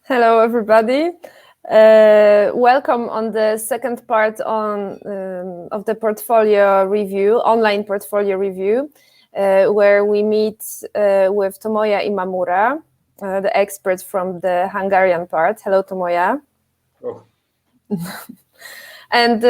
Hello, everybody. Welcome on the second part of the portfolio review, online portfolio review, where we meet with Tomoya Imamura, the expert from the Hungarian part. Hello, Tomoya. Oh. And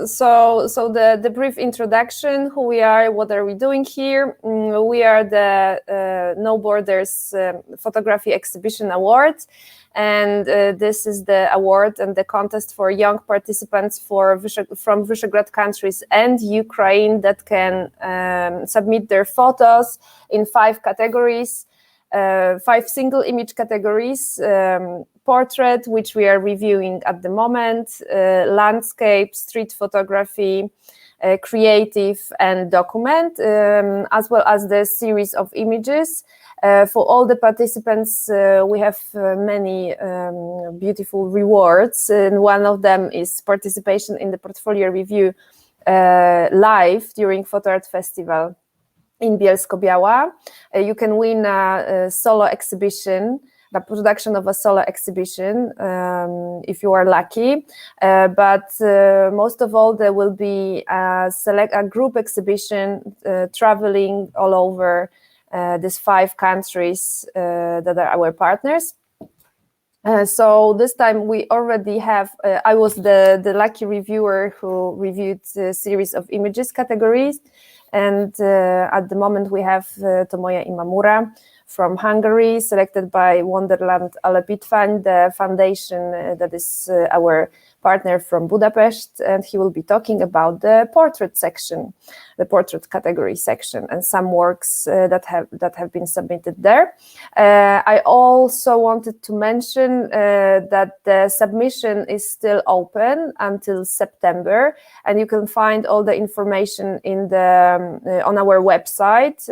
so the brief introduction: who we are, what are we doing here? We are the No Borders Photography Exhibition Awards, and this is the award and the contest for young participants from Visegrad countries and Ukraine that can submit their photos in 5 categories. 5 single image categories: portrait, which we are reviewing at the moment, landscape, street photography, creative, and document, as well as the series of images. For all the participants, we have many beautiful rewards, and one of them is participation in the portfolio review live during Photo Art Festival in Bielsko-Biała. You can win a solo exhibition, the production of a solo exhibition, if you are lucky. But most of all, there will be a group exhibition traveling all over these 5 countries that are our partners. So this time we already have, I was the lucky reviewer who reviewed a series of images categories. And at the moment we have Tomoya Imamura from Hungary, selected by Wonderland Alapítvány, the foundation that is our partner from Budapest, and he will be talking about the portrait section, the portrait category section, and some works that have been submitted there. I also wanted to mention that the submission is still open until September, and you can find all the information in on our website.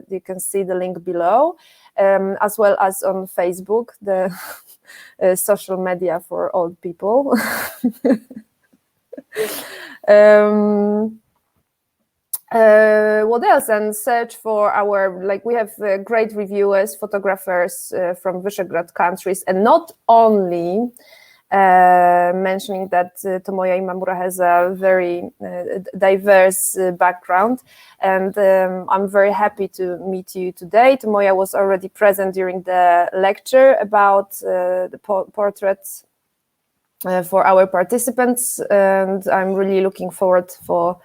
You can see the link below, as well as on Facebook, the social media for old people. What else? And search for we have great reviewers, photographers from Visegrad countries, and not only mentioning that Tomoya Imamura has a very diverse background, and I'm very happy to meet you today. Tomoya was already present during the lecture about the portraits for our participants, and I'm really looking forward for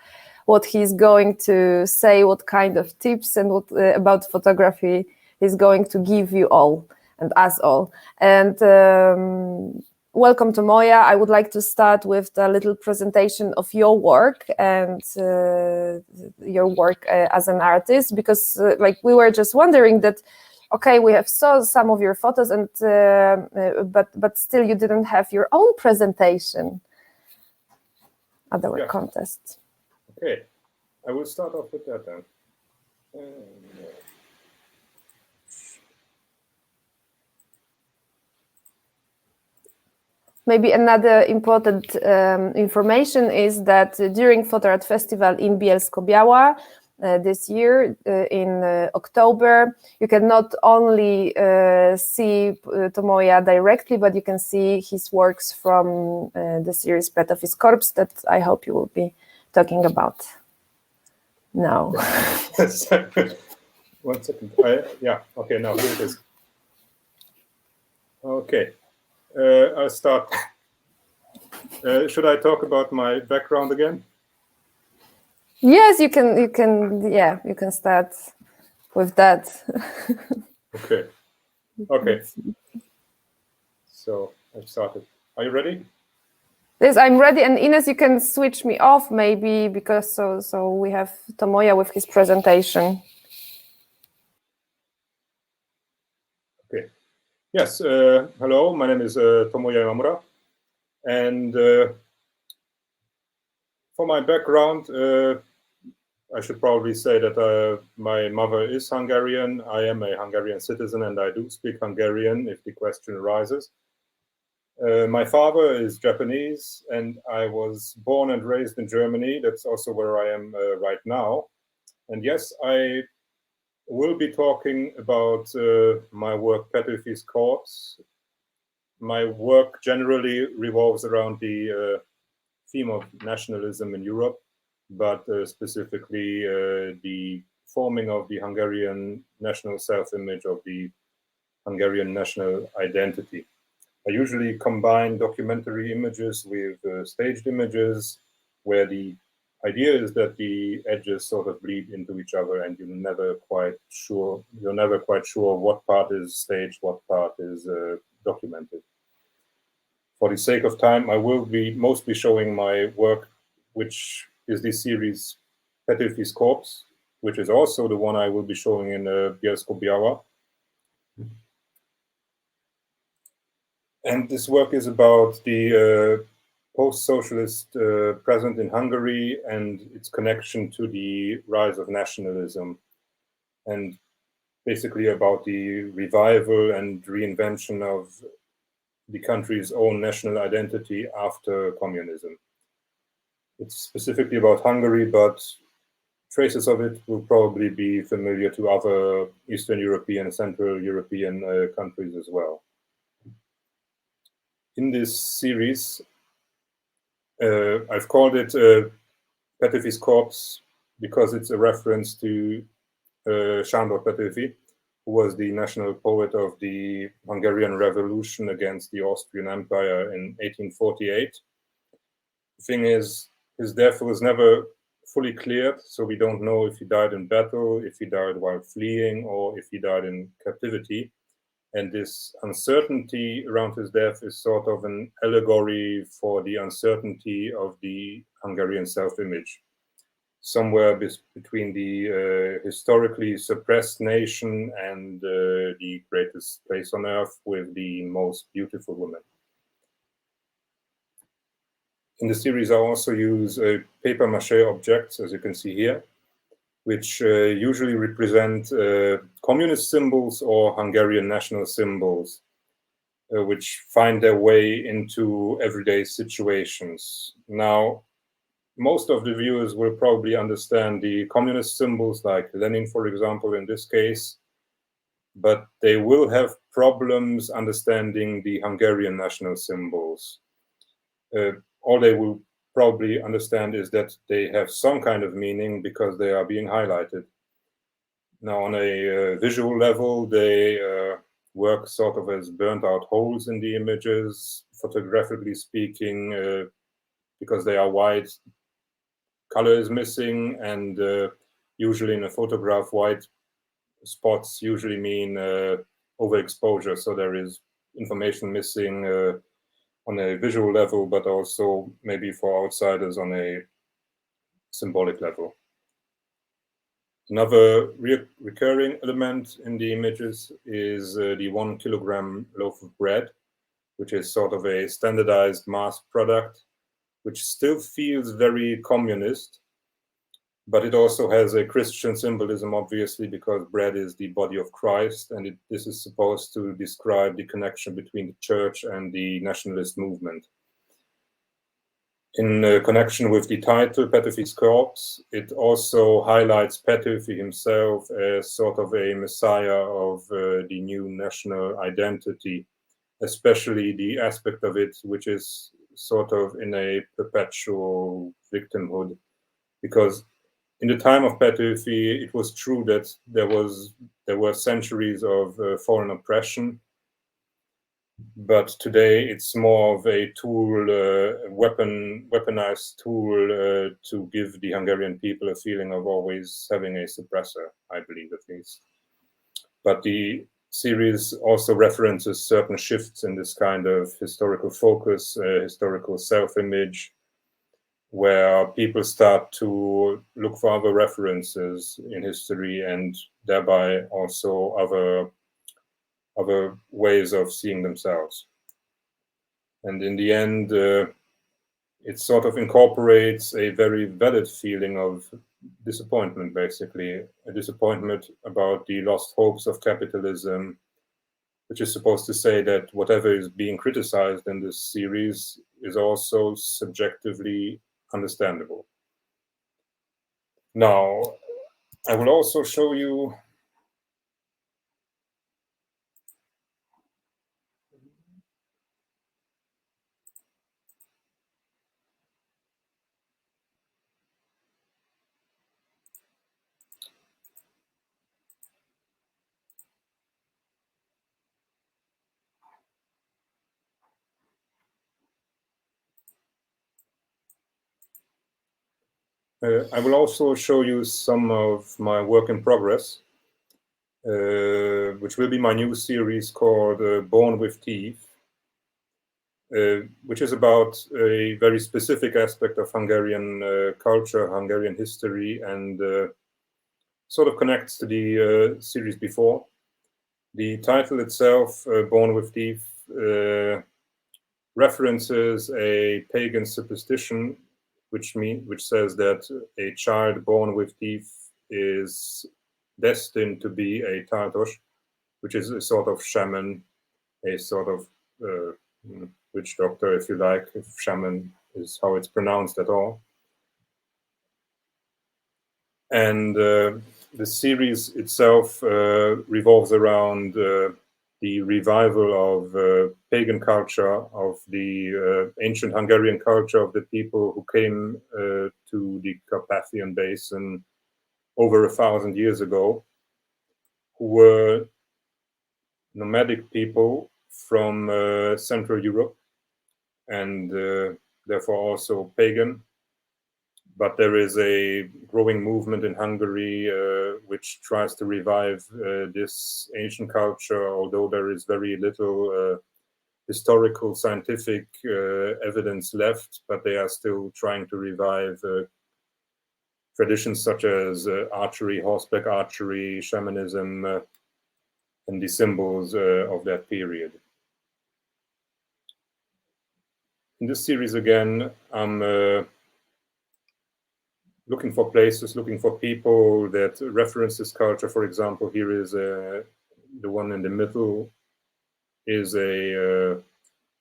what he's going to say, what kind of tips and what about photography he's going to give you all and us all. And welcome, Tomoya. I would like to start with a little presentation of your work and your work as an artist, because we were just wondering that, okay, we have saw some of your photos, and but still you didn't have your own presentation at our contest. Okay, I will start off with that then. Maybe another important information is that during Photo Art Festival in Bielsko-Biała this year in October, you can not only see Tomoya directly, but you can see his works from the series Pet of his Corpse that I hope you will be talking about now. 1 second. Yeah, okay, now here it is. Okay. I'll start. Should I talk about my background again? Yes, you can. Yeah, you can start with that. Okay. So I've started. Are you ready? Yes, I'm ready. And Ines, you can switch me off maybe, because so we have Tomoya with his presentation. Okay. Yes. Hello, my name is Tomoya Imamura, and for my background, I should probably say that my mother is Hungarian. I am a Hungarian citizen, and I do speak Hungarian if the question arises. My father is Japanese, and I was born and raised in Germany. That's also where I am right now. And yes, I We'll be talking about my work, Petőfi's Corpse. My work generally revolves around the theme of nationalism in Europe, but specifically the forming of the Hungarian national self-image, of the Hungarian national identity. I usually combine documentary images with staged images, where the idea is that the edges sort of bleed into each other, and you're never quite sure what part is staged, what part is documented. For the sake of time, I will be mostly showing my work, which is the series Petőfi's Corpse, which is also the one I will be showing in Bielsko-Biała. And this work is about the post-socialist present in Hungary and its connection to the rise of nationalism, and basically about the revival and reinvention of the country's own national identity after communism. It's specifically about Hungary, but traces of it will probably be familiar to other Eastern European, Central European countries as well. In this series, I've called it Petőfi's Corpse because it's a reference to Sándor Petőfi, who was the national poet of the Hungarian Revolution against the Austrian Empire in 1848. The thing is, his death was never fully cleared, so we don't know if he died in battle, if he died while fleeing, or if he died in captivity. And this uncertainty around his death is sort of an allegory for the uncertainty of the Hungarian self-image, somewhere between the historically suppressed nation and the greatest place on earth with the most beautiful woman. In the series, I also use papier-mâché objects, as you can see here, which usually represent communist symbols or Hungarian national symbols, which find their way into everyday situations. Now, most of the viewers will probably understand the communist symbols, like Lenin, for example, in this case, but they will have problems understanding the Hungarian national symbols. All they will probably understand is that they have some kind of meaning because they are being highlighted. Now, on a visual level, they work sort of as burnt out holes in the images, photographically speaking, because they are white, color is missing, and usually in a photograph, white spots usually mean overexposure, so there is information missing on a visual level, but also maybe for outsiders on a symbolic level. Another recurring element in the images is the 1 kilogram loaf of bread, which is sort of a standardized mass product, which still feels very communist, but it also has a Christian symbolism, obviously, because bread is the body of Christ, and this is supposed to describe the connection between the church and the nationalist movement. In connection with the title, Petőfi's Corpse, it also highlights Petőfi himself as sort of a messiah of the new national identity, especially the aspect of it which is sort of in a perpetual victimhood, because in the time of Petőfi, it was true that there were centuries of foreign oppression, but today it's more of a tool, weaponized tool to give the Hungarian people a feeling of always having a suppressor, I believe at least. But the series also references certain shifts in this kind of historical focus, historical self-image, where people start to look for other references in history and thereby also other ways of seeing themselves. And in the end, it sort of incorporates a very valid feeling of disappointment, basically, a disappointment about the lost hopes of capitalism, which is supposed to say that whatever is being criticized in this series is also subjectively understandable. Now, I will also show you I will also show you some of my work in progress, which will be my new series called Born with Teeth, which is about a very specific aspect of Hungarian culture, Hungarian history, and sort of connects to the series before. The title itself, Born with Teeth, references a pagan superstition which says that a child born with teeth is destined to be a tartosh, which is a sort of shaman, a sort of witch doctor, if you like, if shaman is how it's pronounced at all. And the series itself revolves around the revival of pagan culture, of the ancient Hungarian culture of the people who came to the Carpathian Basin over 1,000 years ago, who were nomadic people from Central Europe and therefore also pagan. But there is a growing movement in Hungary which tries to revive this ancient culture, although there is very little historical scientific evidence left, but they are still trying to revive traditions such as archery, horseback archery, shamanism, and the symbols of that period. In this series again, I'm looking for places, looking for people that reference this culture. For example, here is the one in the middle is a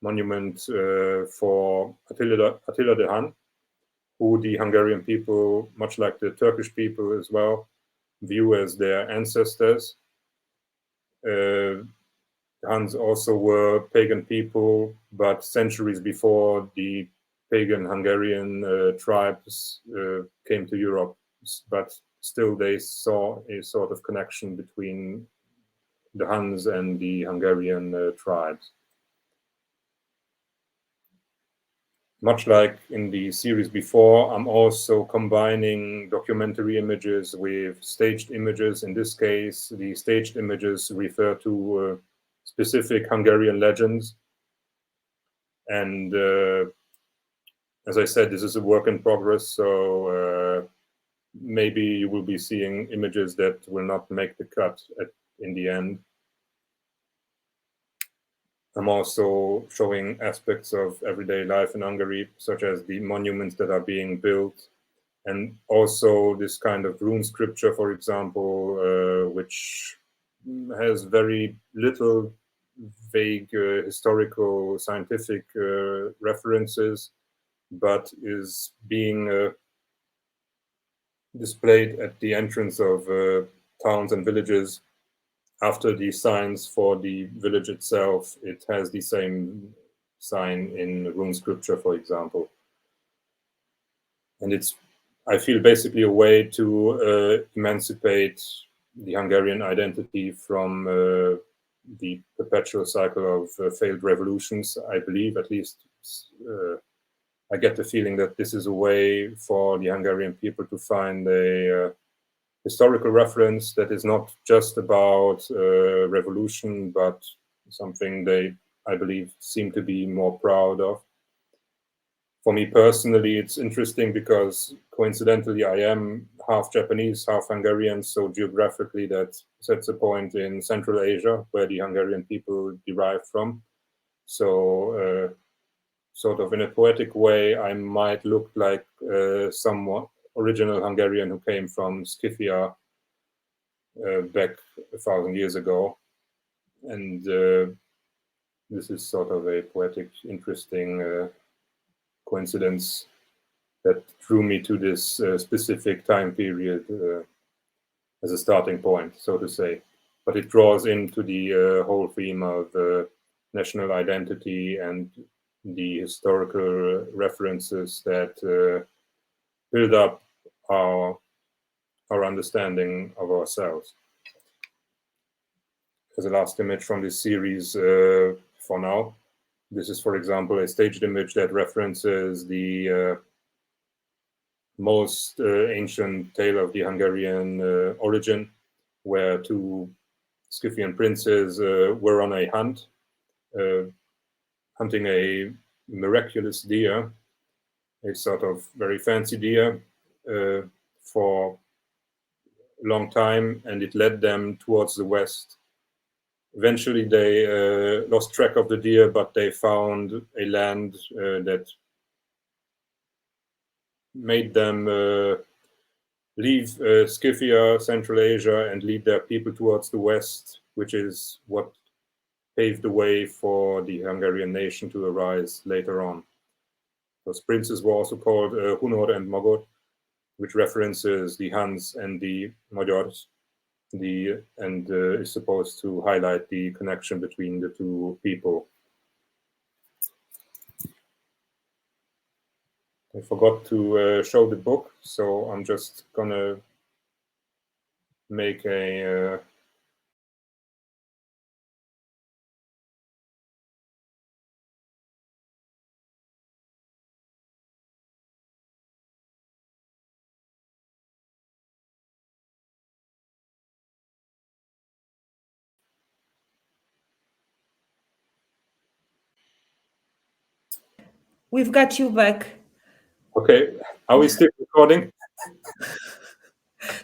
monument for Attila the Hun, who the Hungarian people, much like the Turkish people as well, view as their ancestors. The Huns also were pagan people, but centuries before the pagan Hungarian tribes came to Europe, but still they saw a sort of connection between the Huns and the Hungarian tribes. Much like in the series before, I'm also combining documentary images with staged images. In this case, the staged images refer to specific Hungarian legends. And as I said, this is a work in progress, so maybe you will be seeing images that will not make the cut in the end. I'm also showing aspects of everyday life in Hungary, such as the monuments that are being built, and also this kind of rune scripture, for example, which has very little vague historical scientific references, but is being displayed at the entrance of towns and villages. After the signs for the village itself, it has the same sign in rune scripture, for example. And it's, I feel, basically a way to emancipate the Hungarian identity from the perpetual cycle of failed revolutions. I believe, at least, I get the feeling that this is a way for the Hungarian people to find a historical reference that is not just about revolution, but something they, I believe, seem to be more proud of. For me personally, it's interesting because coincidentally, I am half Japanese, half Hungarian, so geographically that sets a point in Central Asia, where the Hungarian people derive from. So sort of in a poetic way, I might look like someone original Hungarian who came from Scythia back 1,000 years ago. And this is sort of a poetic, interesting coincidence that drew me to this specific time period as a starting point, so to say. But it draws into the whole theme of national identity and the historical references that build up our understanding of ourselves. As a last image from this series for now, this is, for example, a staged image that references the most ancient tale of the Hungarian origin, where two Scythian princes were on a hunt, hunting a miraculous deer, a sort of very fancy deer, for a long time, and it led them towards the west. Eventually, they lost track of the deer, but they found a land that made them leave Scythia, Central Asia, and lead their people towards the west, which is what paved the way for the Hungarian nation to arise later on. Those princes were also called Hunor and Magor, which references the Huns and the Magyars, and is supposed to highlight the connection between the two people. I forgot to show the book, so I'm just gonna make a We've got you back. Okay, are we still recording?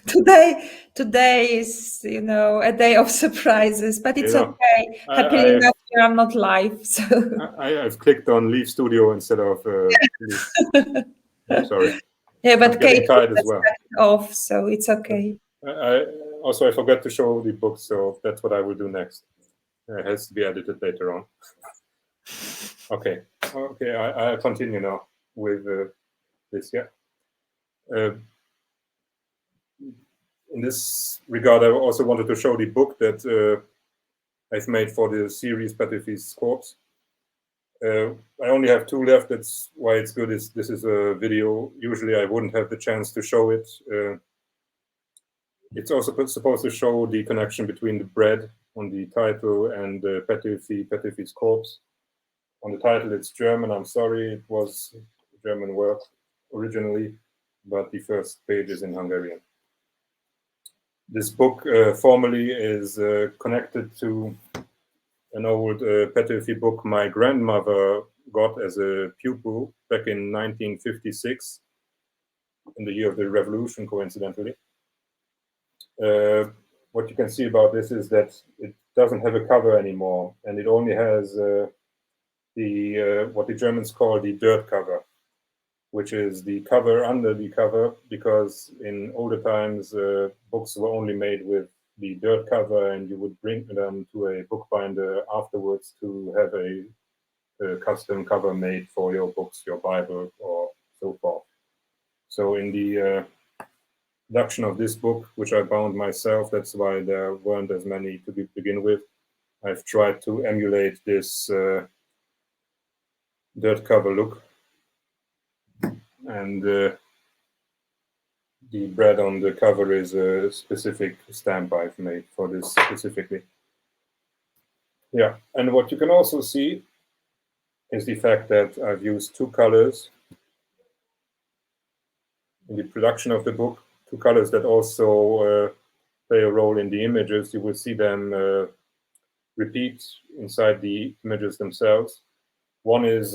Today is, a day of surprises, but it's okay. Happily enough, I'm not live. So I've clicked on Leave Studio instead of Leave. I'm sorry. Yeah, but I'm getting tired as well. Off, so it's okay. I forgot to show the book, so that's what I will do next. It has to be edited later on. Okay, I'll continue now with this. Yeah. In this regard, I also wanted to show the book that I've made for the series Petőfi's Corpse. I only have two left. That's why it's good. This is a video. Usually I wouldn't have the chance to show it. It's also supposed to show the connection between the bread on the title and Petőfi's Corpse. On the title, it's German. I'm sorry, it was a German word originally, but the first page is in Hungarian. This book formally is connected to an old Petőfi book my grandmother got as a pupil back in 1956, in the year of the revolution, coincidentally. What you can see about this is that it doesn't have a cover anymore, and it only has what the Germans call the dirt cover, which is the cover under the cover, because in older times books were only made with the dirt cover, and you would bring them to a bookbinder afterwards to have a custom cover made for your books, your Bible, or so forth. So in the production of this book, which I bound myself, that's why there weren't as many to begin with, I've tried to emulate this dirt cover look. And the bread on the cover is a specific stamp I've made for this specifically. Yeah, and what you can also see is the fact that I've used two colors in the production of the book, two colors that also play a role in the images. You will see them repeat inside the images themselves. One is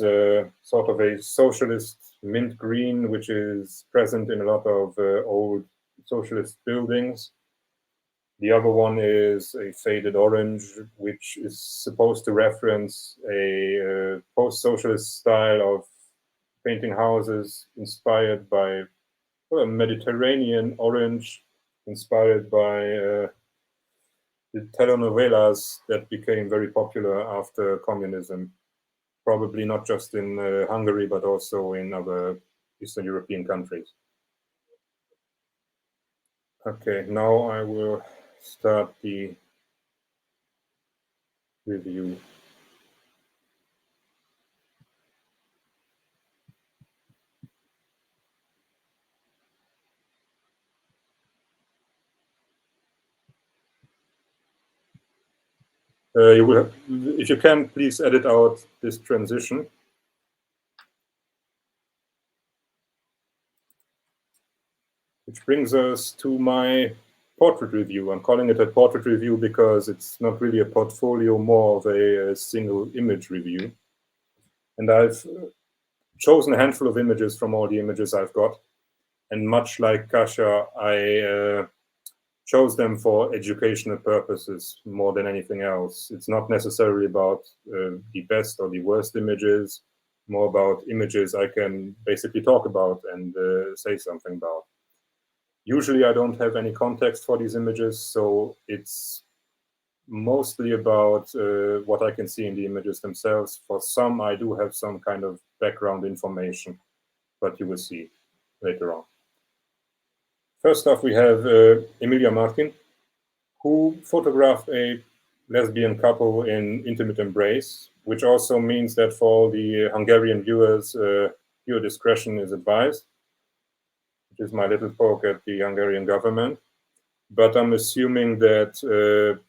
sort of a socialist mint green, which is present in a lot of old socialist buildings. The other one is a faded orange, which is supposed to reference a post-socialist style of painting houses inspired by a Mediterranean orange, inspired by the telenovelas that became very popular after communism. Probably not just in Hungary, but also in other Eastern European countries. Okay, now I will start the review. You will have, if you can, please edit out this transition. Which brings us to my portrait review. I'm calling it a portrait review because it's not really a portfolio, more of a single image review. And I've chosen a handful of images from all the images I've got. And much like Kasia, I chose them for educational purposes more than anything else. It's not necessarily about the best or the worst images, more about images I can basically talk about and say something about. Usually I don't have any context for these images, so it's mostly about what I can see in the images themselves. For some, I do have some kind of background information, but you will see later on. First off, we have Emilia Martin, who photographed a lesbian couple in intimate embrace, which also means that for all the Hungarian viewers, your discretion is advised, which is my little poke at the Hungarian government. But I'm assuming that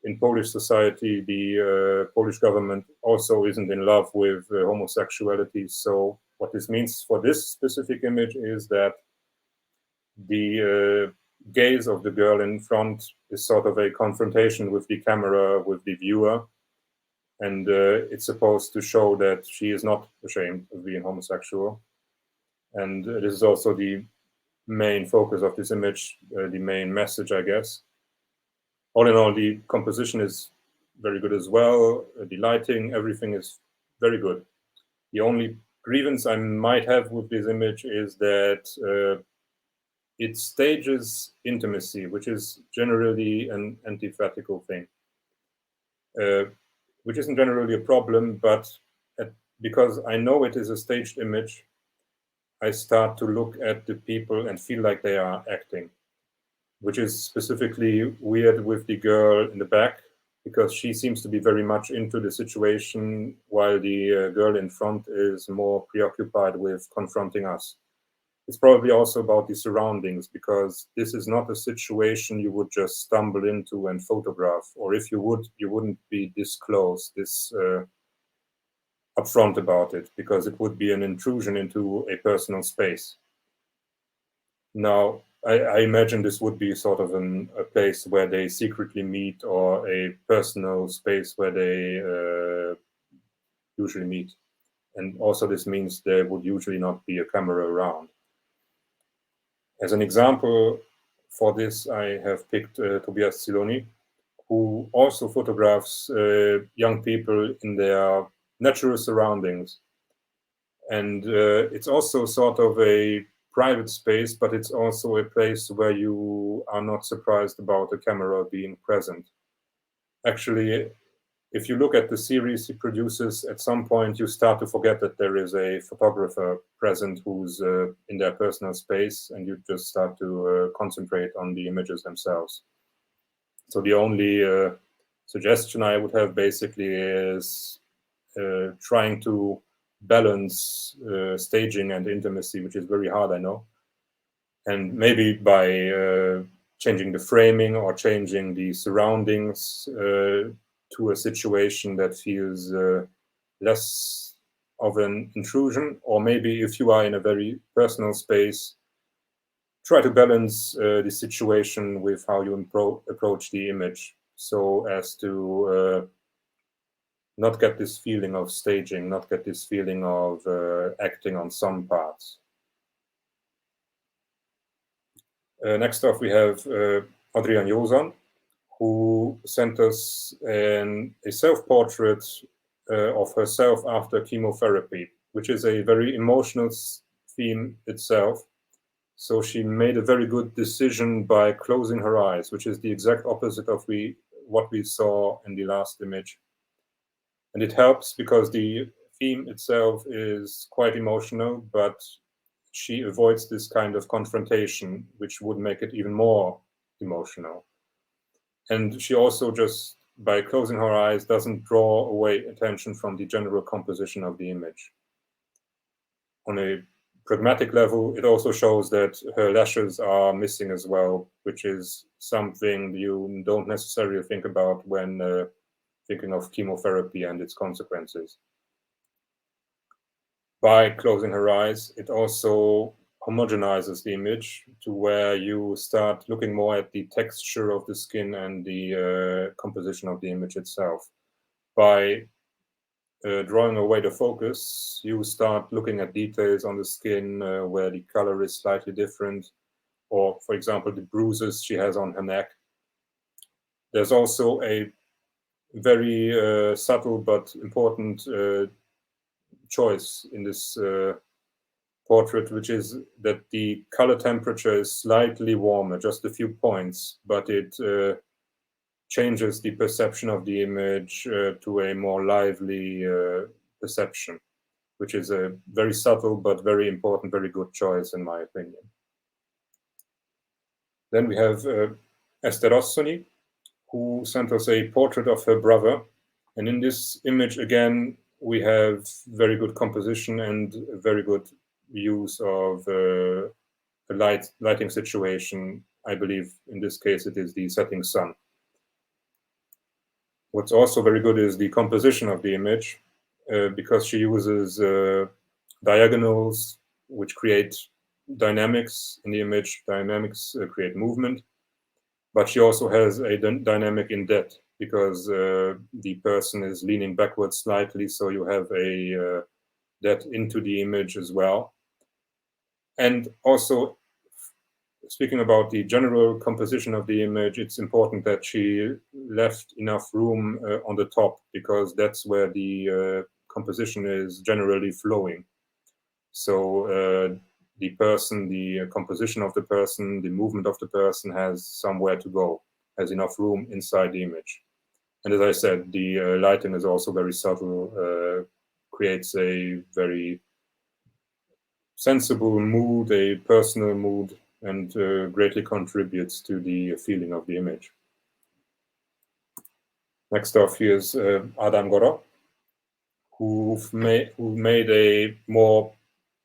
in Polish society, the Polish government also isn't in love with homosexuality. So what this means for this specific image is that the gaze of the girl in front is sort of a confrontation with the camera, with the viewer. And it's supposed to show that she is not ashamed of being homosexual. And this is also the main focus of this image, the main message, I guess. All in all, the composition is very good as well. The lighting, everything is very good. The only grievance I might have with this image is that it stages intimacy, which is generally an antithetical thing, which isn't generally a problem, but because I know it is a staged image, I start to look at the people and feel like they are acting, which is specifically weird with the girl in the back, because she seems to be very much into the situation, while the girl in front is more preoccupied with confronting us. It's probably also about the surroundings, because this is not a situation you would just stumble into and photograph, or if you would, you wouldn't be this close, this upfront about it, because it would be an intrusion into a personal space. Now, I imagine this would be sort of a place where they secretly meet, or a personal space where they usually meet. And also this means there would usually not be a camera around. As an example for this, I have picked Tobias Siloni, who also photographs young people in their natural surroundings. And it's also sort of a private space, but it's also a place where you are not surprised about a camera being present. Actually, if you look at the series he produces, at some point you start to forget that there is a photographer present who's in their personal space, and you just start to concentrate on the images themselves. So the only suggestion I would have basically is trying to balance staging and intimacy, which is very hard, I know. And maybe by changing the framing or changing the surroundings to a situation that feels less of an intrusion, or maybe if you are in a very personal space, try to balance the situation with how you approach the image, so as to not get this feeling of staging, not get this feeling of acting on some parts. Next off, we have Adrian Yozan, who sent us a self-portrait of herself after chemotherapy, which is a very emotional theme itself. So she made a very good decision by closing her eyes, which is the exact opposite of what we saw in the last image. And it helps because the theme itself is quite emotional, but she avoids this kind of confrontation, which would make it even more emotional. And she also, just by closing her eyes, doesn't draw away attention from the general composition of the image. On a pragmatic level, it also shows that her lashes are missing as well, which is something you don't necessarily think about when thinking of chemotherapy and its consequences. By closing her eyes, it also homogenizes the image to where you start looking more at the texture of the skin and the composition of the image itself. By drawing away the focus, you start looking at details on the skin where the color is slightly different, or, for example, the bruises she has on her neck. There's also a very subtle but important choice in this portrait, which is that the color temperature is slightly warmer, just a few points, but it changes the perception of the image to a more lively perception, which is a very subtle but very important, very good choice in my opinion. Then we have Esther Rossoni, who sent us a portrait of her brother. And in this image, again, we have very good composition and very good use of a lighting situation. I believe in this case it is the setting sun. What's also very good is the composition of the image, because she uses diagonals which create dynamics in the image. Dynamics create movement, but she also has a dynamic in depth, because the person is leaning backwards slightly, so you have a depth into the image as well. And also, speaking about the general composition of the image, it's important that she left enough room on the top, because that's where the composition is generally flowing. So the person, the composition of the person, the movement of the person has somewhere to go, has enough room inside the image. And as I said, the lighting is also very subtle, creates a very sensible mood, a personal mood, and greatly contributes to the feeling of the image. Next off, here's Adam Goro, who made a more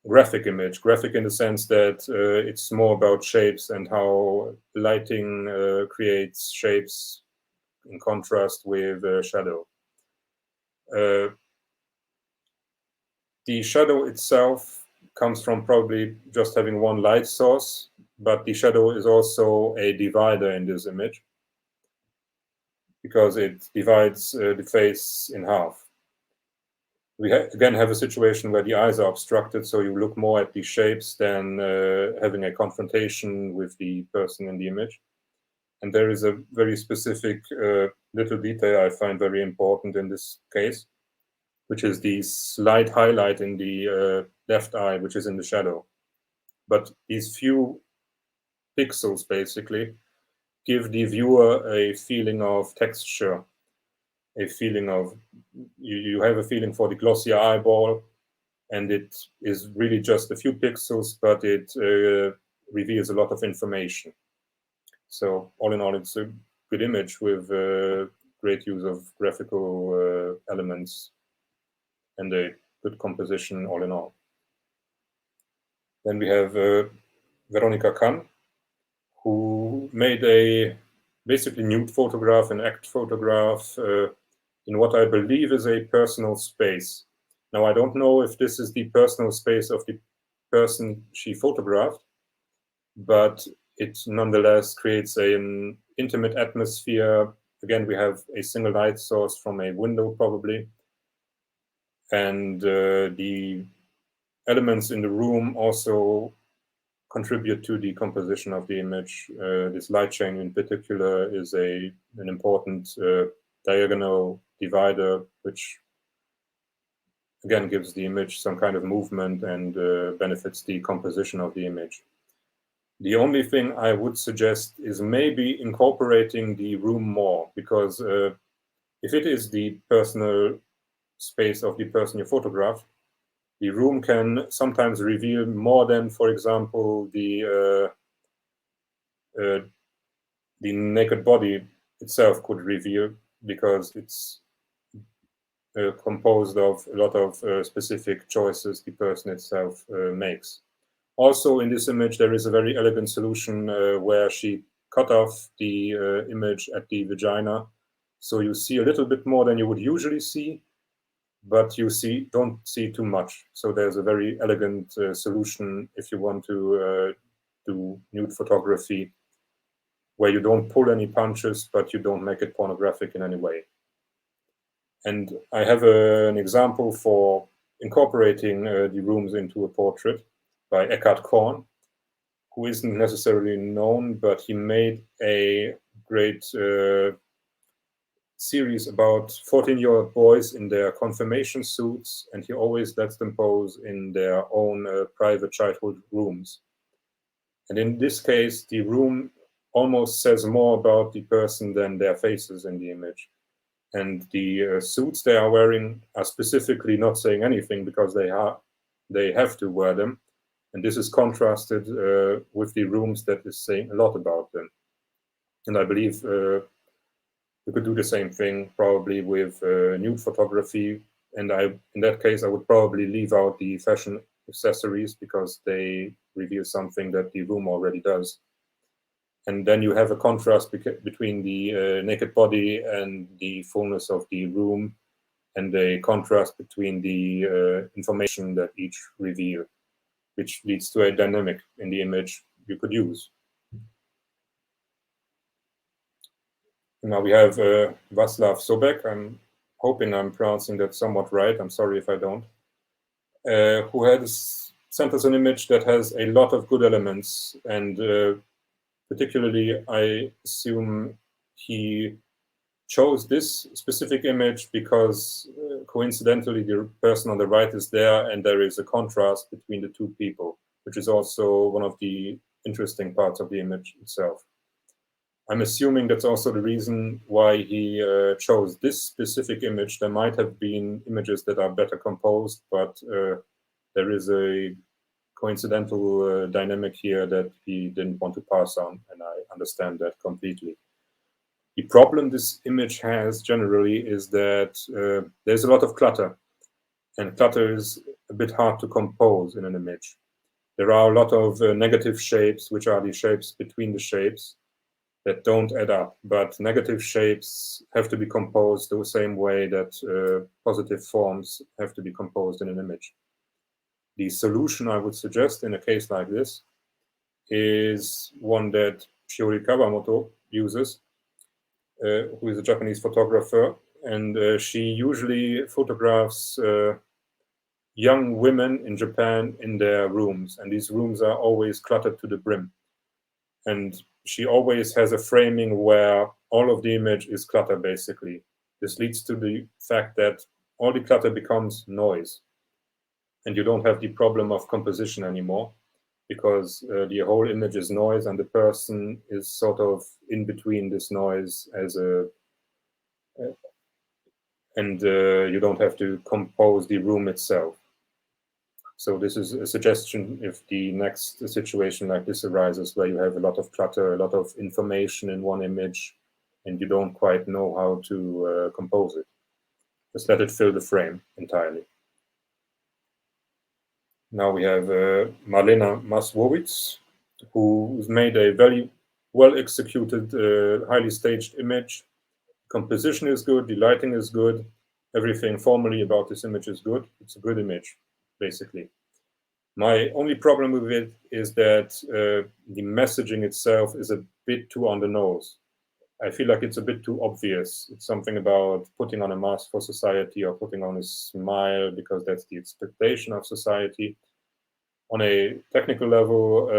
graphic image. Graphic in the sense that it's more about shapes and how lighting creates shapes in contrast with shadow. The shadow itself comes from probably just having one light source, but the shadow is also a divider in this image, because it divides the face in half. We again have a situation where the eyes are obstructed, so you look more at the shapes than having a confrontation with the person in the image. And there is a very specific little detail I find very important in this case, which is the slight highlight in the left eye, which is in the shadow. But these few pixels basically give the viewer a feeling of texture, a feeling of, you have a feeling for the glossier eyeball, and it is really just a few pixels, but it reveals a lot of information. So all in all, it's a good image with great use of graphical elements and a good composition all in all. Then we have Veronica Khan, who made a basically nude photograph, an act photograph in what I believe is a personal space. Now, I don't know if this is the personal space of the person she photographed, but it nonetheless creates an intimate atmosphere. Again, we have a single light source from a window probably, and the elements in the room also contribute to the composition of the image. This light chain in particular is an important diagonal divider, which again gives the image some kind of movement and benefits the composition of the image. The only thing I would suggest is maybe incorporating the room more, because if it is the personal space of the person you photograph, the room can sometimes reveal more than, for example, the naked body itself could reveal, because it's composed of a lot of specific choices the person itself makes. Also, in this image, there is a very elegant solution where she cut off the image at the vagina. So you see a little bit more than you would usually see, but you don't see too much. So there's a very elegant solution if you want to do nude photography, where you don't pull any punches, but you don't make it pornographic in any way. And I have an example for incorporating the rooms into a portrait by Agata Kaputa, who isn't necessarily known, but he made a great series about 14-year-old boys in their confirmation suits, and he always lets them pose in their own private childhood rooms. And in this case, the room almost says more about the person than their faces in the image. And the suits they are wearing are specifically not saying anything because they have to wear them. And this is contrasted with the rooms that is saying a lot about them. And I believe you could do the same thing probably with nude photography. And in that case, I would probably leave out the fashion accessories because they reveal something that the room already does. And then you have a contrast between the naked body and the fullness of the room, and a contrast between the information that each reveal, which leads to a dynamic in the image you could use. Now we have Václav Sobek. I'm hoping I'm pronouncing that somewhat right. I'm sorry if I don't. Who has sent us an image that has a lot of good elements, and particularly, I assume he chose this specific image because coincidentally the person on the right is there and there is a contrast between the two people, which is also one of the interesting parts of the image itself. I'm assuming that's also the reason why he chose this specific image. There might have been images that are better composed, but there is a coincidental dynamic here that he didn't want to pass on, and I understand that completely. The problem this image has generally is that there's a lot of clutter, and clutter is a bit hard to compose in an image. There are a lot of negative shapes, which are the shapes between the shapes that don't add up, but negative shapes have to be composed the same way that positive forms have to be composed in an image. The solution I would suggest in a case like this is one that Shiori Kawamoto uses, who is a Japanese photographer, and she usually photographs young women in Japan in their rooms, and these rooms are always cluttered to the brim. And she always has a framing where all of the image is clutter, basically. This leads to the fact that all the clutter becomes noise. And you don't have the problem of composition anymore, because the whole image is noise and the person is sort of in between this noise and you don't have to compose the room itself. So this is a suggestion if the next situation like this arises, where you have a lot of clutter, a lot of information in one image, and you don't quite know how to compose it. Just let it fill the frame entirely. Now we have Marlena Masłowicz, who's made a very well-executed, highly staged image. Composition is good, the lighting is good, everything formally about this image is good. It's a good image, basically. My only problem with it is that the messaging itself is a bit too on the nose. I feel like it's a bit too obvious. It's something about putting on a mask for society or putting on a smile because that's the expectation of society. On a technical level,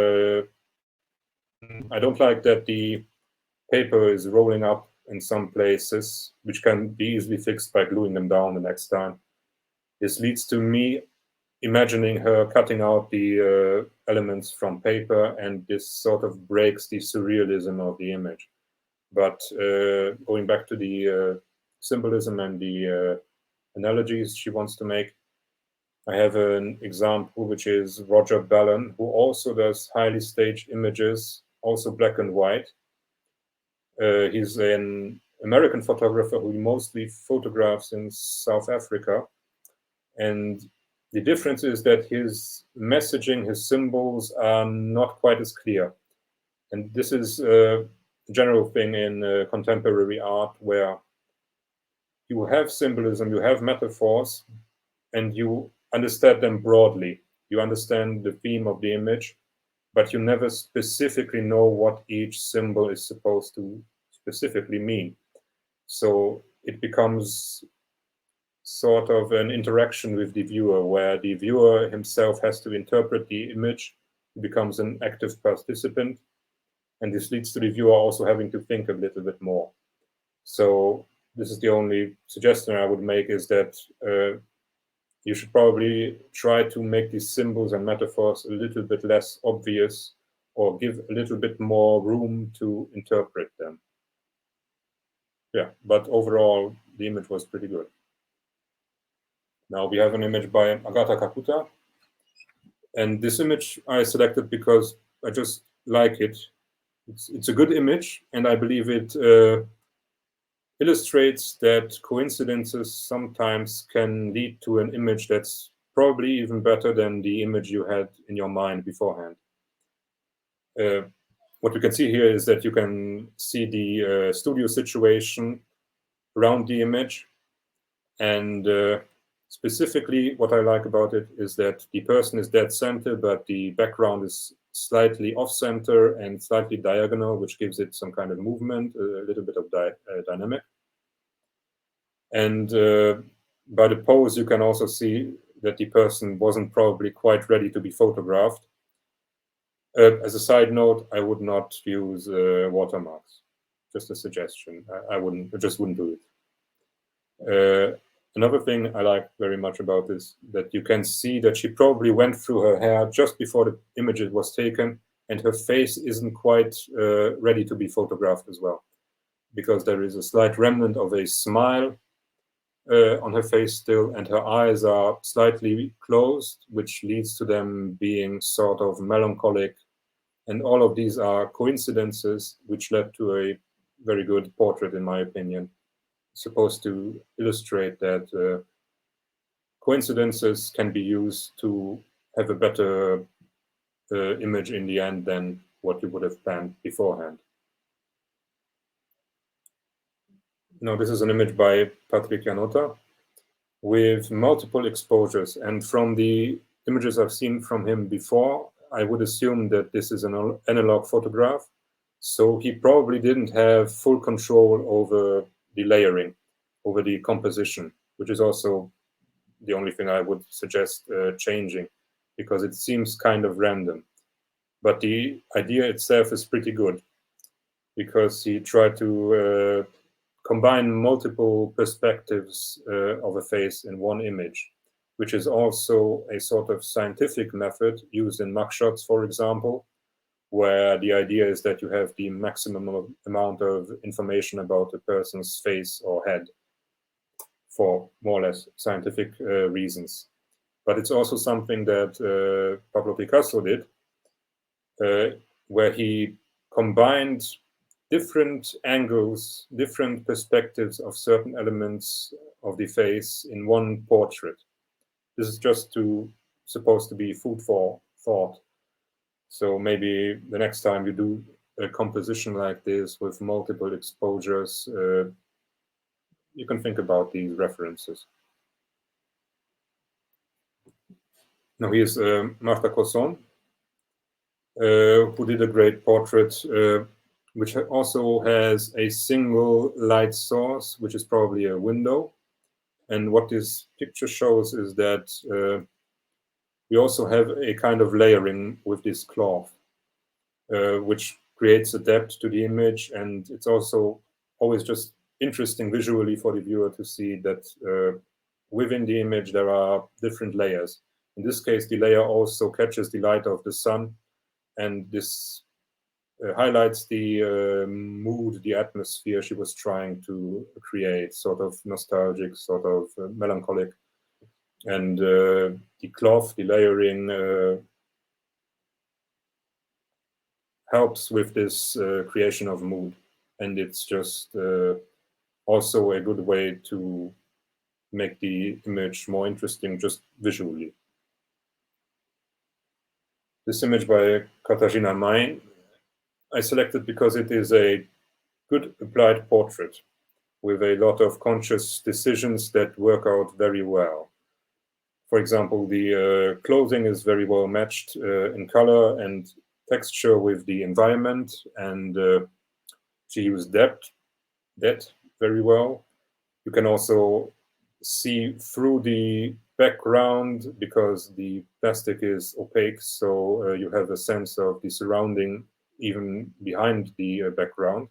I don't like that the paper is rolling up in some places, which can be easily fixed by gluing them down the next time. This leads to me imagining her cutting out the elements from paper, and this sort of breaks the surrealism of the image. But going back to the symbolism and the analogies she wants to make, I have an example, which is Roger Ballon, who also does highly staged images, also black and white. He's an American photographer who mostly photographs in South Africa. And the difference is that his messaging, his symbols are not quite as clear. And this is a general thing in contemporary art, where you have symbolism, you have metaphors, and you understand them broadly. You understand the theme of the image, but you never specifically know what each symbol is supposed to specifically mean. So it becomes sort of an interaction with the viewer, where the viewer himself has to interpret the image. He becomes an active participant, and this leads to the viewer also having to think a little bit more. So this is the only suggestion I would make, is that you should probably try to make these symbols and metaphors a little bit less obvious, or give a little bit more room to interpret them. Yeah, but overall, the image was pretty good. Now we have an image by Agata Kaputa. And this image I selected because I just like it. It's a good image, and I believe it illustrates that coincidences sometimes can lead to an image that's probably even better than the image you had in your mind beforehand. What you can see here is that you can see the studio situation around the image, and specifically what I like about it is that the person is dead center, but the background is slightly off center and slightly diagonal, which gives it some kind of movement, a little bit of dynamic. And by the pose, you can also see that the person wasn't probably quite ready to be photographed. As a side note, I would not use watermarks. Just a suggestion. I just wouldn't do it. Another thing I like very much about this, that you can see that she probably went through her hair just before the image was taken, and her face isn't quite ready to be photographed as well, because there is a slight remnant of a smile on her face still, and her eyes are slightly closed, which leads to them being sort of melancholic. And all of these are coincidences which led to a very good portrait, in my opinion. Supposed to illustrate that coincidences can be used to have a better image in the end than what you would have planned beforehand. Now, this is an image by Patrick Janota with multiple exposures, and from the images I've seen from him before, I would assume that this is an analog photograph, so he probably didn't have full control over the layering, over the composition, which is also the only thing I would suggest changing, because it seems kind of random. But the idea itself is pretty good, because he tried to combine multiple perspectives of a face in one image, which is also a sort of scientific method used in mugshots, for example, where the idea is that you have the maximum amount of information about a person's face or head for more or less scientific reasons. But it's also something that Pablo Picasso did, where he combined different angles, different perspectives of certain elements of the face in one portrait. This is just supposed to be food for thought. So maybe the next time you do a composition like this with multiple exposures, you can think about these references. Now here's Marta Corson, who did a great portrait, which also has a single light source, which is probably a window. And what this picture shows is that we also have a kind of layering with this cloth, which creates a depth to the image. And it's also always just interesting visually for the viewer to see that within the image there are different layers. In this case, the layer also catches the light of the sun, and this highlights the mood, the atmosphere she was trying to create, sort of nostalgic, sort of melancholic. And the cloth, the layering, helps with this creation of mood. And it's just also a good way to make the image more interesting just visually. This image by Katarzyna Main I selected because it is a good applied portrait. with a lot of conscious decisions that work out very well. For example, the clothing is very well matched in color and texture with the environment, and she used that very well. You can also see through the background because the plastic is opaque, so you have a sense of the surrounding even behind the background.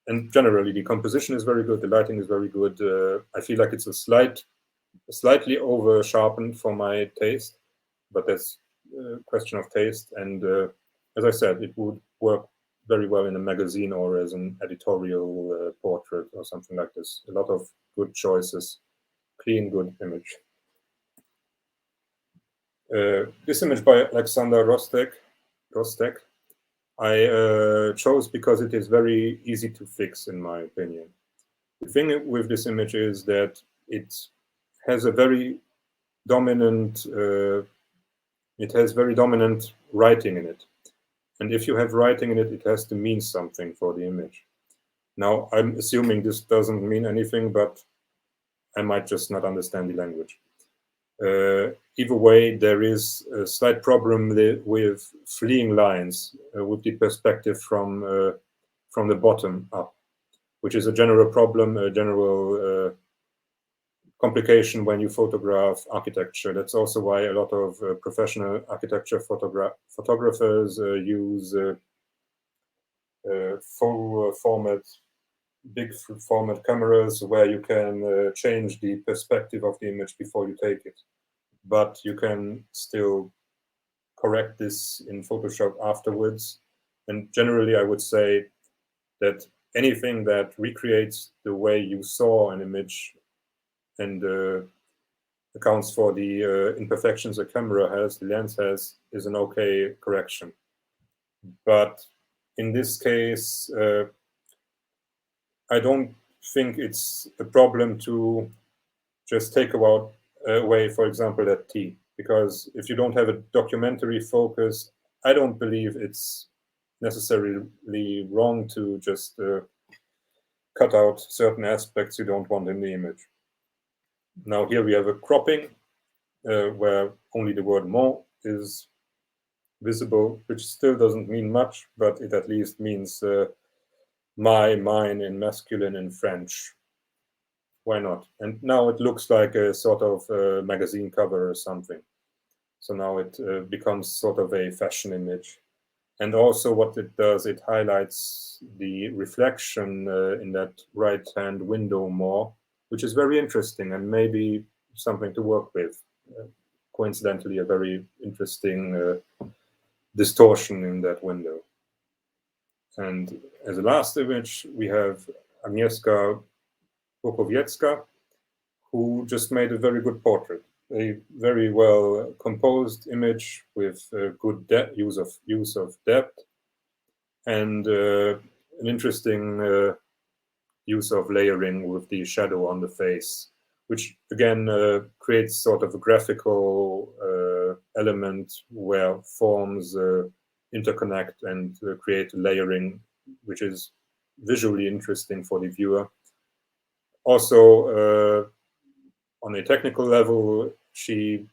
And generally, the composition is very good. The lighting is very good. I feel like it's slightly over sharpened for my taste, but that's a question of taste. And as I said, it would work very well in a magazine or as an editorial portrait or something like this. A lot of good choices, clean, good image. This image by Alexander Rostek, I chose because it is very easy to fix, in my opinion. The thing with this image is that it has a very dominant, writing in it. And if you have writing in it, it has to mean something for the image. Now, I'm assuming this doesn't mean anything, but I might just not understand the language. Either way, there is a slight problem with fleeing lines with the perspective from the bottom up, which is a general problem, a general complication when you photograph architecture. That's also why a lot of professional architecture photographers use full format, big format cameras where you can change the perspective of the image before you take it. But you can still correct this in Photoshop afterwards. And generally, I would say that anything that recreates the way you saw an image and accounts for the imperfections a camera has, the lens has, is an okay correction. But in this case, I don't think it's a problem to just take away, for example, that T, because if you don't have a documentary focus, I don't believe it's necessarily wrong to just cut out certain aspects you don't want in the image. Now here we have a cropping where only the word "mon" is visible, which still doesn't mean much, but it at least means my, mine in masculine in French. Why not? And now it looks like a sort of magazine cover or something. So now it becomes sort of a fashion image. And also what it does, it highlights the reflection in that right-hand window more, which is very interesting and maybe something to work with. Coincidentally, a very interesting distortion in that window. And as a last image, we have Agnieszka Popowiecka, who just made a very good portrait, a very well composed image with good use of depth and an interesting use of layering with the shadow on the face, which again creates sort of a graphical element where forms interconnect and create layering, which is visually interesting for the viewer. Also, on a technical level, she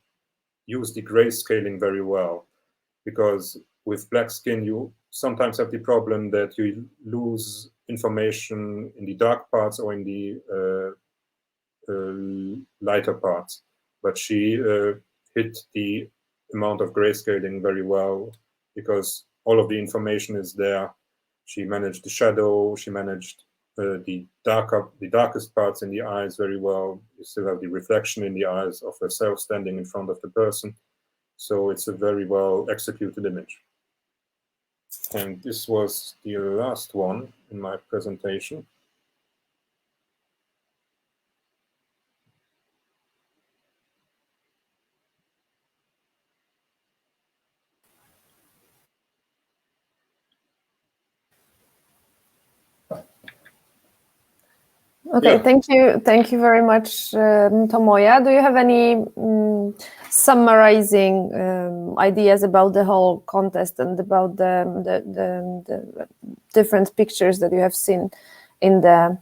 used the grayscaling very well, because with black skin, you sometimes have the problem that you lose information in the dark parts or in the lighter parts. But she hit the amount of grayscaling very well, because all of the information is there. She managed the shadow, she managed the darkest parts in the eyes very well. You still have the reflection in the eyes of herself standing in front of the person. So it's a very well executed image. And this was the last one in my presentation. Okay, yeah. Thank you very much, Tomoya. Do you have any summarizing ideas about the whole contest and about the different pictures that you have seen in the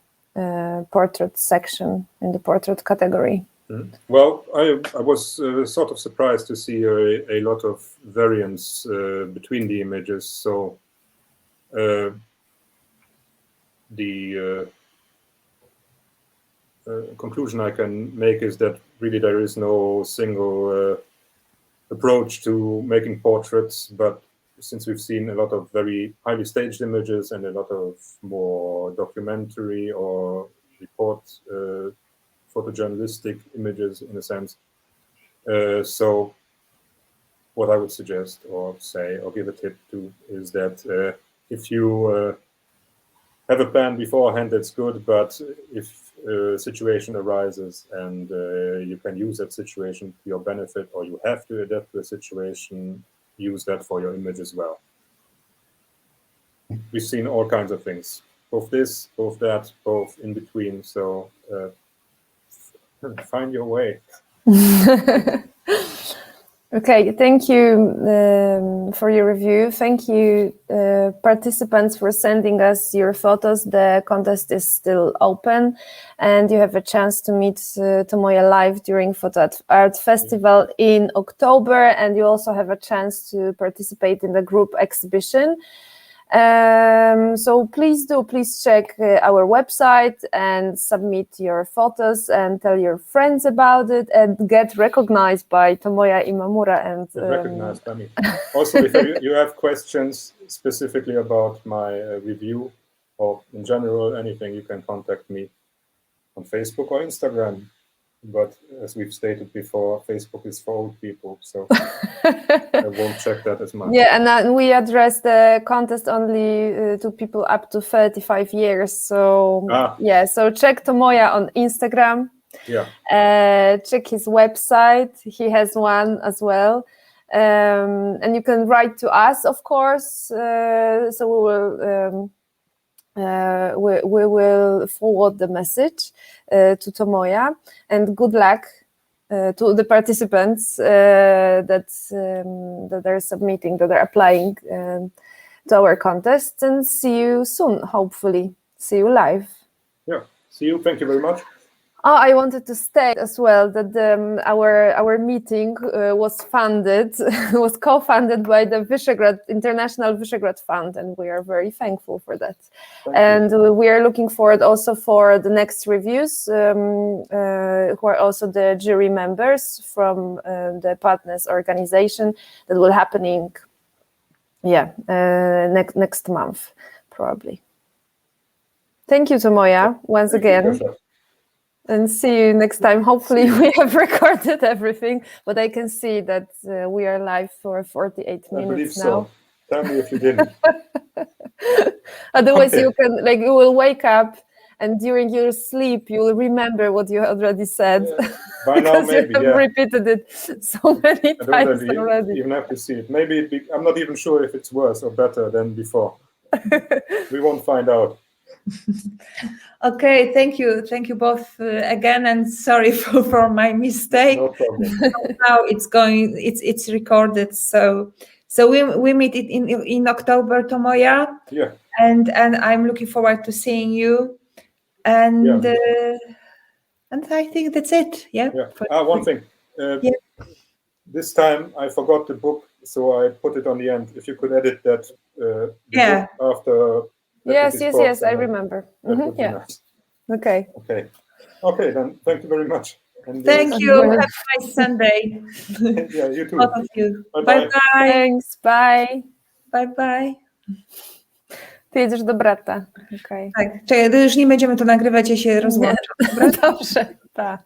portrait section, in the portrait category. Well, I was sort of surprised to see a lot of variance between the images. So the conclusion I can make is that really there is no single approach to making portraits, but since we've seen a lot of very highly staged images and a lot of more documentary or report photojournalistic images in a sense, so what I would suggest or say or give a tip to is that if you have a plan beforehand, that's good, but if a situation arises and you can use that situation to your benefit, or you have to adapt to a situation, use that for your image as well. We've seen all kinds of things, both this, both that, both in between, so find your way. Okay, thank you for your review. Thank you, participants, for sending us your photos. The contest is still open, and you have a chance to meet Tomoya live during Photo Art Festival in October, and you also have a chance to participate in the group exhibition. So please check our website and submit your photos and tell your friends about it and get recognized by Tomoya Imamura. And recognized by me. Also, if you have questions specifically about my review or in general anything, you can contact me on Facebook or Instagram. But as we've stated before, Facebook is for old people, so I won't check that as much. Yeah, and we address the contest only to people up to 35 years. So yeah, so check Tomoya on Instagram. Yeah. Check his website. He has one as well. And you can write to us, of course. So we will forward the message to Tomoya, and good luck to the participants that are submitting, that are applying to our contest, and see you soon, hopefully. See you live. Yeah, see you. Thank you very much. Oh, I wanted to state as well that our meeting was co-funded by the International Visegrad Fund, and we are very thankful for that. We are looking forward also for the next reviews, who are also the jury members from the partners organization, that will happening, next month probably. Thank you, Tomoya, once again. And see you next time. Hopefully we have recorded everything, but I can see that we are live for 48 minutes now. I believe so. Tell me if you didn't. Otherwise, you will wake up, and during your sleep, you will remember what you already said. Yeah. By now, maybe, you have repeated it so many times already. You even have to see it. Maybe I'm not even sure if it's worse or better than before. We won't find out. Okay, thank you both again, and sorry for my mistake. No problem. Now it's recorded, so we meet it in October, Tomoya. Yeah. And I'm looking forward to seeing you. And and I think that's it. Yeah. One thing. This time I forgot the book, so I put it on the end. If you could edit that. Book after. Yes, I remember. Yeah. Nice. Okay. Then thank you very much. And, thank you. Have a nice Sunday. Yeah, you too. Both of you. Bye. Thanks. Bye. Bye. Ty jedziesz do brata. Okay. Tak, czekaj, już nie będziemy to nagrywać, ja się rozłączę. Dobrze, tak.